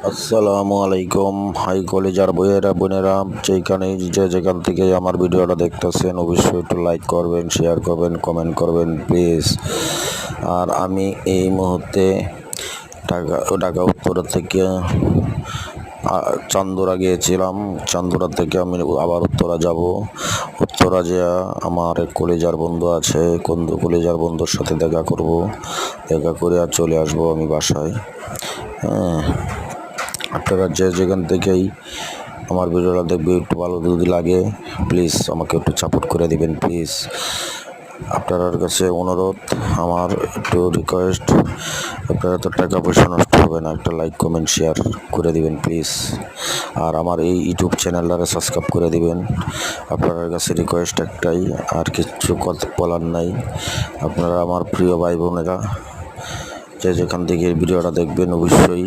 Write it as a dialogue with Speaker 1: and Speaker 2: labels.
Speaker 1: আসসালামু আলাইকুম। হাই কলেজার বইয়েরা বোনেরা, যেখান থেকে আমার ভিডিওটা দেখতেছেন অবশ্যই একটু লাইক করবেন, শেয়ার করবেন, কমেন্ট করবেন প্লিজ। আর আমি এই মুহূর্তে ঢাকা উত্তরা থেকে চান্দুরা গিয়েছিলাম। চান্দুরা থেকে আমি আবার উত্তরা যাব। উত্তরা যে আমার এক কলেজার বন্ধু আছে, কলেজার বন্ধুর সাথে দেখা করব। দেখা করে আর চলে আসবো আমি বাসায়। হ্যাঁ, আপনারা যেখান থেকেই আমার ভিডিওটা দেখবে একটু ভালো যদি লাগে প্লিজ আমাকে একটু সাপোর্ট করে দিবেন প্লিজ। আপনার কাছে অনুরোধ, আমার একটু রিকোয়েস্ট, আপনারা তো টাকা পয়সা নষ্ট হবে না, একটা লাইক কমেন্ট শেয়ার করে দিবেন প্লিজ। আর আমার এই ইউটিউব চ্যানেলটারে সাবস্ক্রাইব করে দিবেন। আপনার কাছে রিকোয়েস্ট একটাই, আর কিছু কথা বলার নাই। আপনারা আমার প্রিয় ভাই বোনেরা যেখান থেকে ভিডিওটা দেখবেন অবশ্যই